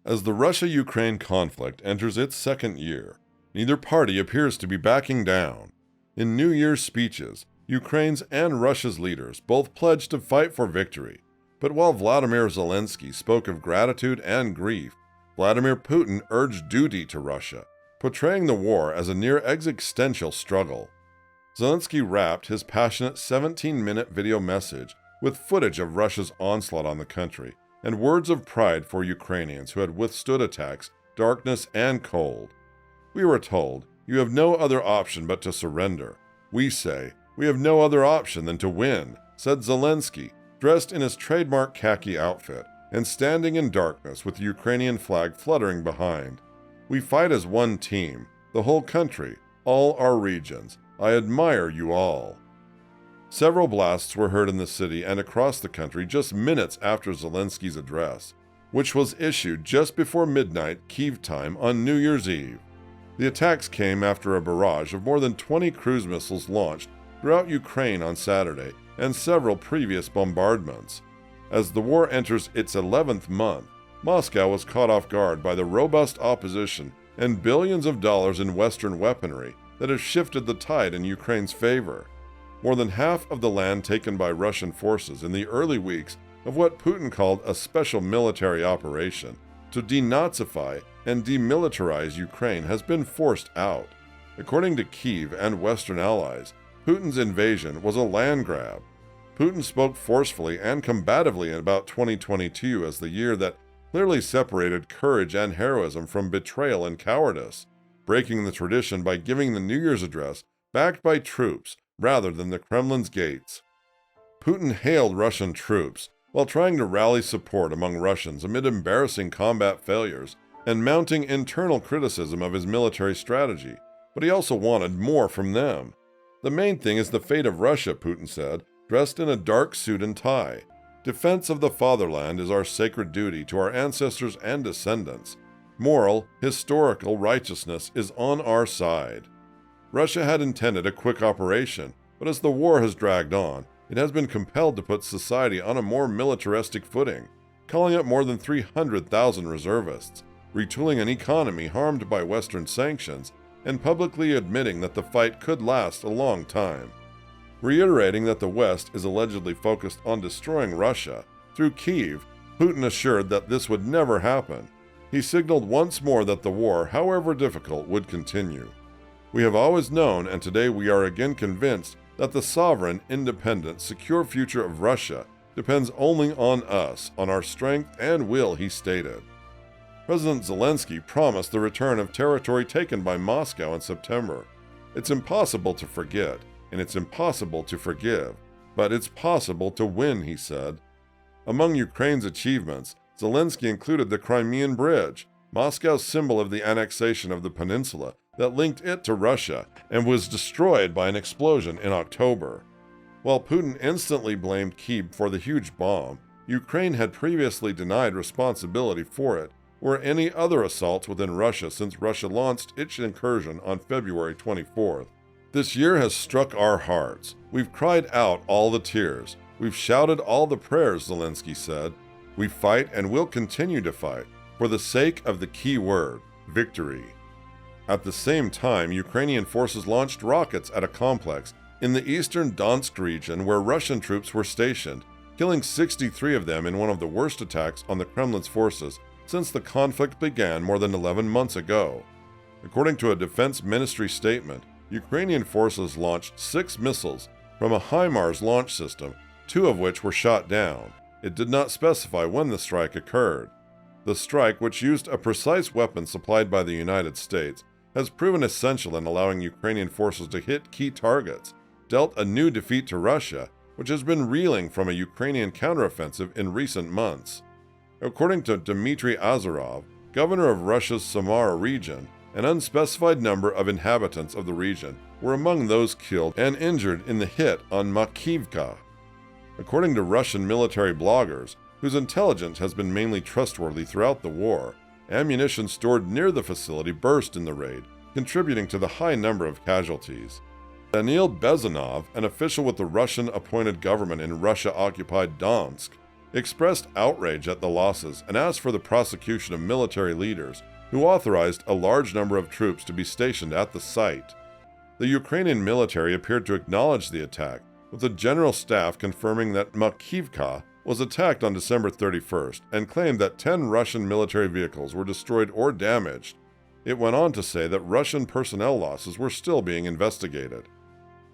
As the Russia-Ukraine conflict enters its second year, neither party appears to be backing down. In New Year's speeches, Ukraine's and Russia's leaders both pledged to fight for victory. But while Vladimir Zelensky spoke of gratitude and grief, Vladimir Putin urged duty to Russia, portraying the war as a near-existential struggle. Zelensky wrapped his passionate 17-minute video message with footage of Russia's onslaught on the country and words of pride for Ukrainians who had withstood attacks, darkness, and cold. We were told, "You have no other option but to surrender." We say, "We have no other option than to win," said Zelensky, dressed in his trademark khaki outfit and standing in darkness with the Ukrainian flag fluttering behind. "We fight as one team, the whole country, all our regions. I admire you all." Several blasts were heard in the city and across the country just minutes after Zelensky's address, which was issued just before midnight Kyiv time on New Year's Eve. The attacks came after a barrage of more than 20 cruise missiles launched throughout Ukraine on Saturday and several previous bombardments. As the war enters its 11th month, Moscow was caught off guard by the robust opposition and billions of dollars in Western weaponry that have shifted the tide in Ukraine's favor. More than half of the land taken by Russian forces in the early weeks of what Putin called a special military operation to denazify and demilitarize Ukraine has been forced out. According to Kyiv and Western allies, Putin's invasion was a land grab. Putin spoke forcefully and combatively about 2022 as the year that clearly separated courage and heroism from betrayal and cowardice, breaking the tradition by giving the New Year's address backed by troops rather than the Kremlin's gates. Putin hailed Russian troops while trying to rally support among Russians amid embarrassing combat failures and mounting internal criticism of his military strategy, but he also wanted more from them. "The main thing is the fate of Russia," Putin said, dressed in a dark suit and tie. "Defense of the fatherland is our sacred duty to our ancestors and descendants. Moral, historical righteousness is on our side." Russia had intended a quick operation, but as the war has dragged on, it has been compelled to put society on a more militaristic footing, calling up more than 300,000 reservists, retooling an economy harmed by Western sanctions, and publicly admitting that the fight could last a long time. Reiterating that the West is allegedly focused on destroying Russia, through Kyiv, Putin assured that this would never happen. He signaled once more that the war, however difficult, would continue. "We have always known, and today we are again convinced, that the sovereign, independent, secure future of Russia depends only on us, on our strength and will," he stated. President Zelensky promised the return of territory taken by Moscow in September. "It's impossible to forget, and it's impossible to forgive, but it's possible to win," he said. Among Ukraine's achievements, Zelensky included the Crimean Bridge, Moscow's symbol of the annexation of the peninsula that linked it to Russia and was destroyed by an explosion in October. While Putin instantly blamed Kyiv for the huge bomb, Ukraine had previously denied responsibility for it or any other assaults within Russia since Russia launched its incursion on February 24th. "This year has struck our hearts. We've cried out all the tears. We've shouted all the prayers," Zelensky said. "We fight and will continue to fight for the sake of the key word, victory." At the same time, Ukrainian forces launched rockets at a complex in the eastern Donetsk region where Russian troops were stationed, killing 63 of them in one of the worst attacks on the Kremlin's forces since the conflict began more than 11 months ago. According to a defense ministry statement, Ukrainian forces launched 6 missiles from a HIMARS launch system, 2 of which were shot down. It did not specify when the strike occurred. The strike, which used a precise weapon supplied by the United States, has proven essential in allowing Ukrainian forces to hit key targets, dealt a new defeat to Russia, which has been reeling from a Ukrainian counteroffensive in recent months. According to Dmitry Azarov, governor of Russia's Samara region, an unspecified number of inhabitants of the region were among those killed and injured in the hit on Makivka. According to Russian military bloggers, whose intelligence has been mainly trustworthy throughout the war, ammunition stored near the facility burst in the raid, contributing to the high number of casualties. Daniil Bezanov, an official with the Russian-appointed government in Russia-occupied Donetsk, expressed outrage at the losses and asked for the prosecution of military leaders who authorized a large number of troops to be stationed at the site. The Ukrainian military appeared to acknowledge the attack, with the general staff confirming that Makivka was attacked on December 31st and claimed that 10 Russian military vehicles were destroyed or damaged. It went on to say that Russian personnel losses were still being investigated.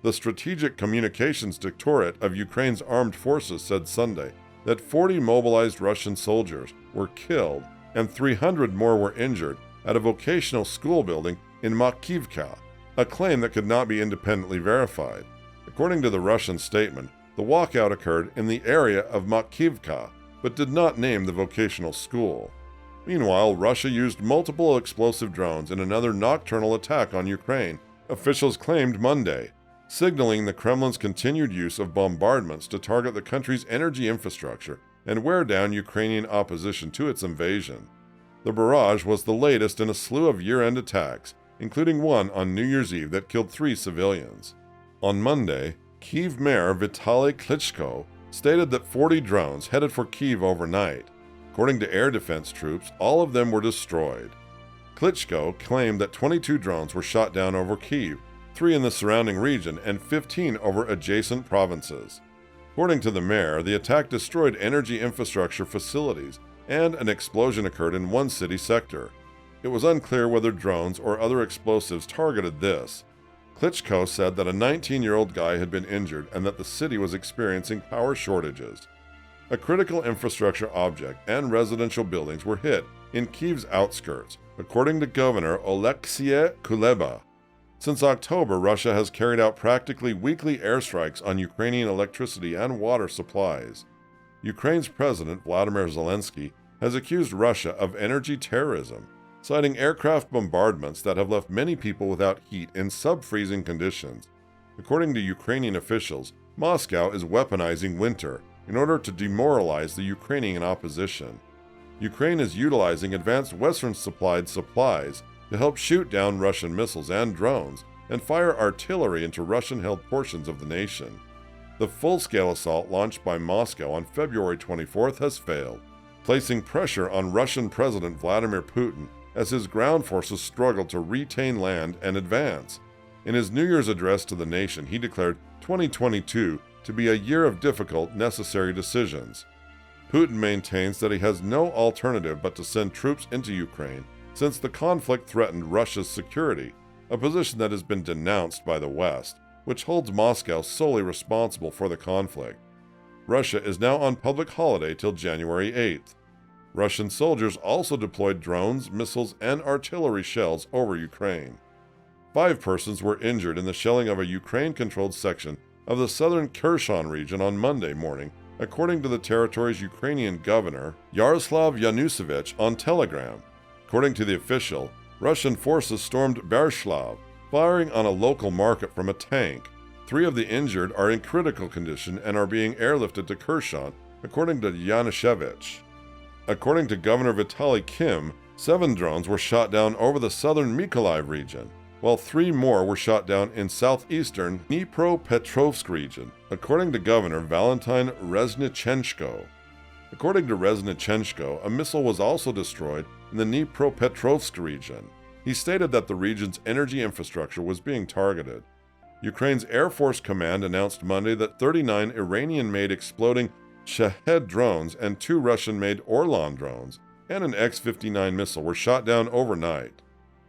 The Strategic Communications Directorate of Ukraine's armed forces said Sunday that 40 mobilized Russian soldiers were killed and 300 more were injured at a vocational school building in Makivka, a claim that could not be independently verified. According to the Russian statement, the walkout occurred in the area of Makivka, but did not name the vocational school. Meanwhile, Russia used multiple explosive drones in another nocturnal attack on Ukraine, officials claimed Monday, signaling the Kremlin's continued use of bombardments to target the country's energy infrastructure and wear down Ukrainian opposition to its invasion. The barrage was the latest in a slew of year-end attacks, including one on New Year's Eve that killed 3 civilians. On Monday, Kyiv Mayor Vitaly Klitschko stated that 40 drones headed for Kyiv overnight. According to air defense troops, all of them were destroyed. Klitschko claimed that 22 drones were shot down over Kyiv, 3 in the surrounding region, and 15 over adjacent provinces. According to the mayor, the attack destroyed energy infrastructure facilities, and an explosion occurred in one city sector. It was unclear whether drones or other explosives targeted this. Klitschko said that a 19-year-old guy had been injured and that the city was experiencing power shortages. A critical infrastructure object and residential buildings were hit in Kyiv's outskirts, according to Governor Oleksiy Kuleba. Since October, Russia has carried out practically weekly airstrikes on Ukrainian electricity and water supplies. Ukraine's President Vladimir Zelensky has accused Russia of energy terrorism, citing aircraft bombardments that have left many people without heat in sub-freezing conditions. According to Ukrainian officials, Moscow is weaponizing winter in order to demoralize the Ukrainian opposition. Ukraine is utilizing advanced Western-supplied supplies to help shoot down Russian missiles and drones and fire artillery into Russian-held portions of the nation. The full-scale assault launched by Moscow on February 24th has failed, placing pressure on Russian President Vladimir Putin as his ground forces struggle to retain land and advance. In his New Year's address to the nation, he declared 2022 to be a year of difficult, necessary decisions. Putin maintains that he has no alternative but to send troops into Ukraine since the conflict threatened Russia's security, a position that has been denounced by the West, which holds Moscow solely responsible for the conflict. Russia is now on public holiday till January 8th. Russian soldiers also deployed drones, missiles, and artillery shells over Ukraine. 5 persons were injured in the shelling of a Ukraine-controlled section of the southern Kherson region on Monday morning, according to the territory's Ukrainian governor, Yaroslav Yanusevich, on Telegram. According to the official, Russian forces stormed Berslav, firing on a local market from a tank. 3 of the injured are in critical condition and are being airlifted to Kherson, according to Yanushevich. According to Governor Vitaly Kim, 7 drones were shot down over the southern Mykolaiv region, while 3 more were shot down in southeastern Dnipropetrovsk region, according to Governor Valentin Reznichenko. According to Reznichenko, a missile was also destroyed in the Dnipropetrovsk region. He stated that the region's energy infrastructure was being targeted. Ukraine's Air Force Command announced Monday that 39 Iranian-made exploding Shahed drones and 2 Russian-made Orlan drones and an X-59 missile were shot down overnight.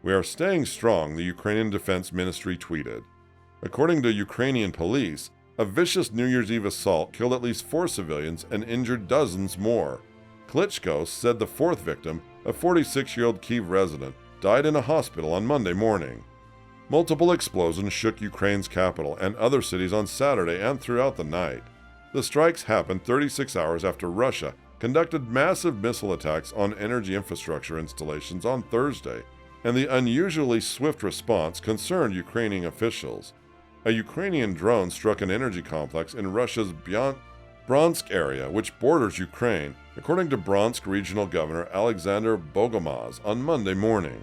"We are staying strong," the Ukrainian Defense Ministry tweeted. According to Ukrainian police, a vicious New Year's Eve assault killed at least 4 civilians and injured dozens more. Klitschko said the 4th victim, a 46-year-old Kyiv resident, died in a hospital on Monday morning. Multiple explosions shook Ukraine's capital and other cities on Saturday and throughout the night. The strikes happened 36 hours after Russia conducted massive missile attacks on energy infrastructure installations on Thursday, and the unusually swift response concerned Ukrainian officials. A Ukrainian drone struck an energy complex in Russia's Bryansk area, which borders Ukraine, according to Bryansk Regional Governor Alexander Bogomaz on Monday morning.